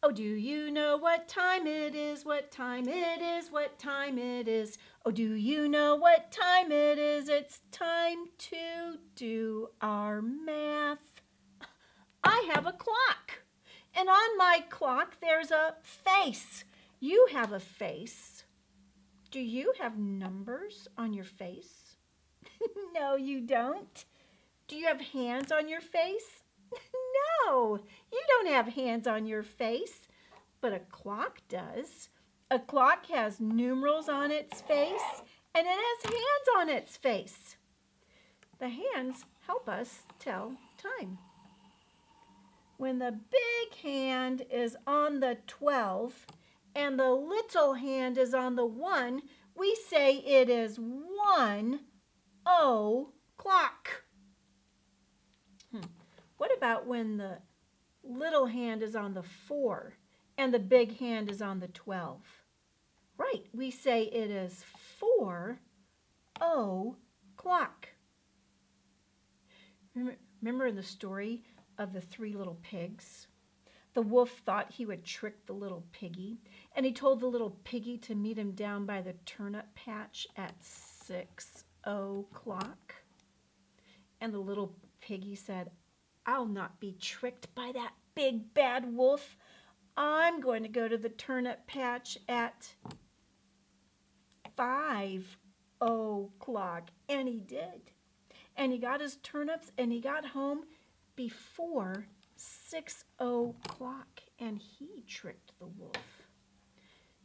Oh, do you know what time it is? What time it is? What time it is? Oh, do you know what time it is? It's time to do our math. I have a clock, and on my clock there's a face. You have a face. Do you have numbers on your face? No, you don't. Do you have hands on your face? No, you don't have hands on your face, but a clock does. A clock has numerals on its face and it has hands on its face. The hands help us tell time. When the big hand is on the 12 and the little hand is on the 1, we say it is 1 o'clock. What about when the little hand is on the 4 and the big hand is on the 12? Right, we say it is 4 o'clock. Remember in the story of the 3 little pigs? The wolf thought he would trick the little piggy, and he told the little piggy to meet him down by the turnip patch at 6 o'clock. And the little piggy said, I'll not be tricked by that big bad wolf. I'm going to go to the turnip patch at 5 o'clock. And he did. And he got his turnips and he got home before 6 o'clock. And he tricked the wolf.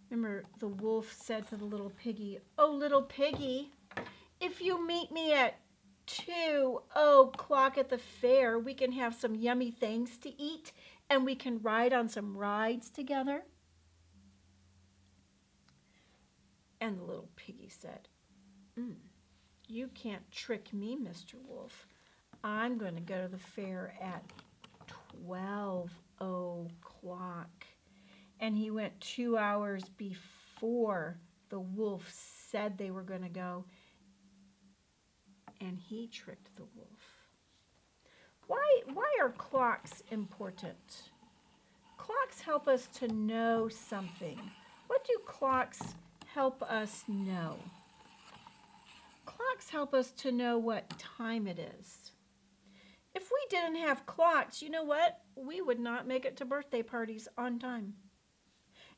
Remember, the wolf said to the little piggy, oh, little piggy, if you meet me at 2 o'clock at the fair, we can have some yummy things to eat and we can ride on some rides together. And the little piggy said, you can't trick me, Mr. Wolf. I'm going to go to the fair at 12 o'clock. And he went 2 hours before the wolf said they were going to go. And he tricked the wolf. Why are clocks important? Clocks help us to know something. What do clocks help us know? Clocks help us to know what time it is. If we didn't have clocks, you know what? We would not make it to birthday parties on time.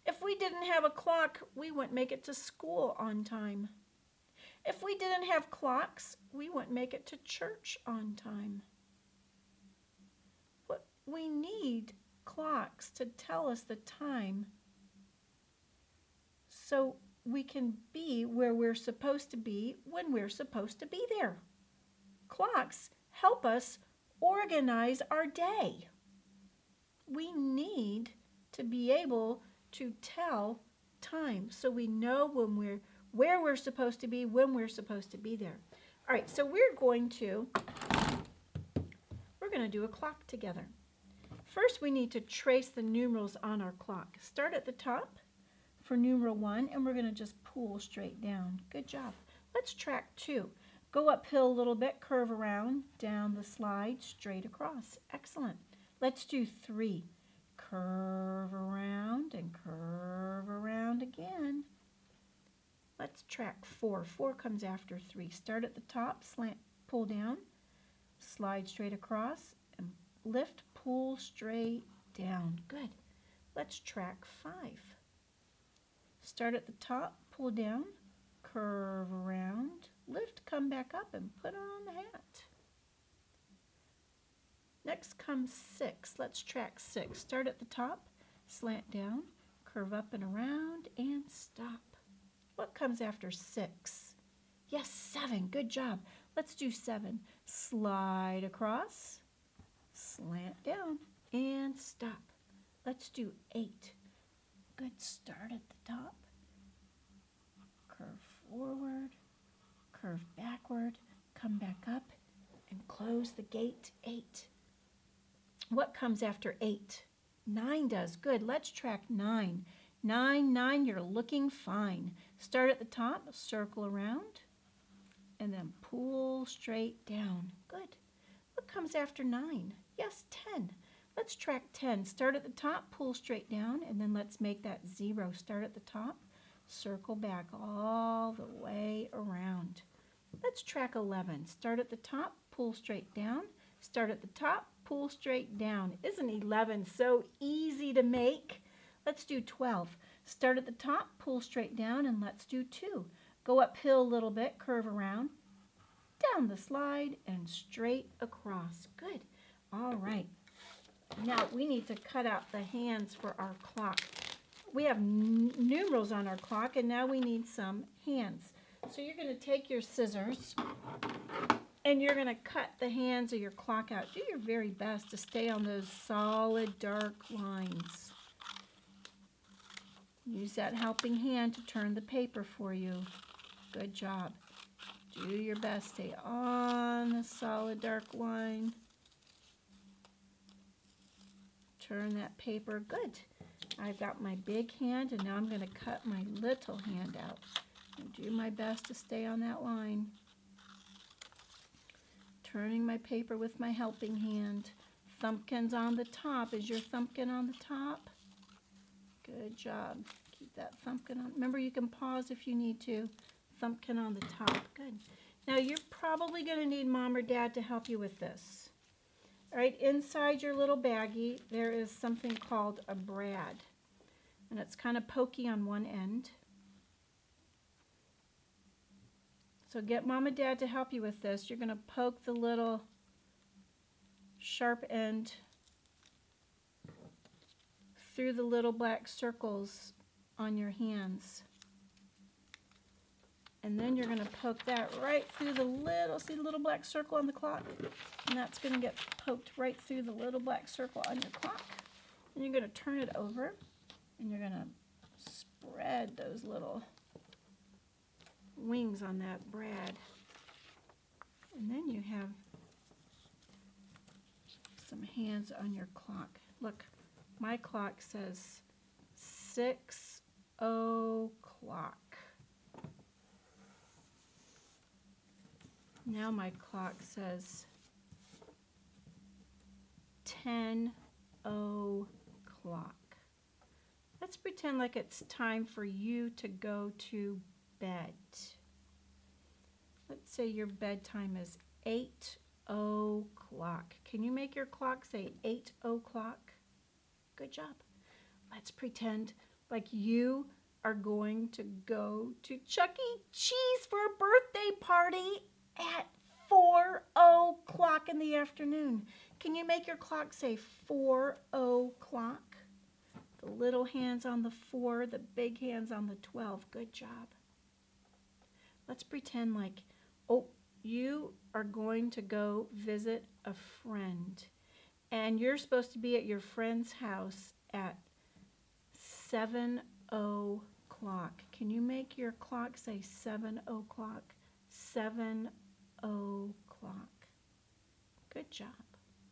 If we didn't have a clock, we wouldn't make it to school on time. If we didn't have clocks, we wouldn't make it to church on time. We need clocks to tell us the time so we can be where we're supposed to be when we're supposed to be there. Clocks help us organize our day. We need to be able to tell time so we know where we're supposed to be, when we're supposed to be there. All right, so we're going to do a clock together. First, we need to trace the numerals on our clock. Start at the top for numeral 1, and we're going to just pull straight down. Good job. Let's track 2. Go uphill a little bit, curve around, down the slide, straight across. Excellent. Let's do 3. Curve around and curve around again. Let's track 4. 4 comes after 3. Start at the top, slant, pull down, slide straight across, and lift, pull straight down. Good. Let's track 5. Start at the top, pull down, curve around, lift, come back up, and put on the hat. Next comes 6. Let's track 6. Start at the top, slant down, curve up and around, and stop. What comes after 6? Yes, 7. Good job. Let's do 7. Slide across, slant down, and stop. Let's do 8. Good. Start at the top, curve forward, curve backward, come back up, and close the gate. 8. What comes after 8? 9 does. Good. Let's track 9. 9, 9, you're looking fine. Start at the top, circle around, and then pull straight down. Good. What comes after 9? Yes, 10. Let's track 10. Start at the top, pull straight down, and then let's make that 0. Start at the top, circle back all the way around. Let's track 11. Start at the top, pull straight down. Start at the top, pull straight down. Isn't 11 so easy to make? Let's do 12. Start at the top, pull straight down, and let's do 2. Go uphill a little bit, curve around, down the slide, and straight across. Good. All right. Now we need to cut out the hands for our clock. We have numerals on our clock, and now we need some hands. So you're going to take your scissors and you're going to cut the hands of your clock out. Do your very best to stay on those solid dark lines. Use that helping hand to turn the paper for you. Good job. Do your best. Stay on the solid dark line. Turn that paper. Good. I've got my big hand, and now I'm going to cut my little hand out. And do my best to stay on that line. Turning my paper with my helping hand. Thumbkin's on the top. Is your thumbkin on the top? Good job. Keep that thumbkin on. Remember, you can pause if you need to. Thumbkin on the top. Good. Now, you're probably going to need Mom or Dad to help you with this. All right, inside your little baggie, there is something called a brad. And it's kind of pokey on one end. So get Mom and Dad to help you with this. You're going to poke the little sharp end through the little black circles on your hands. And then you're going to poke that right through the little, see the little black circle on the clock? And that's going to get poked right through the little black circle on your clock. And you're going to turn it over, and you're going to spread those little wings on that brad. And then you have some hands on your clock. Look, my clock says 6 o'clock. Now my clock says 10 o'clock. Let's pretend like it's time for you to go to bed. Let's say your bedtime is 8 o'clock. Can you make your clock say 8 o'clock? Good job. Let's pretend like you are going to go to Chuck E. Cheese for a birthday party at 4 o'clock in the afternoon. Can you make your clock say 4 o'clock? The little hands on the 4, the big hands on the 12. Good job. Let's pretend like, oh, you are going to go visit a friend. And you're supposed to be at your friend's house at 7 o'clock. Can you make your clock say 7 o'clock? 7 o'clock. Good job.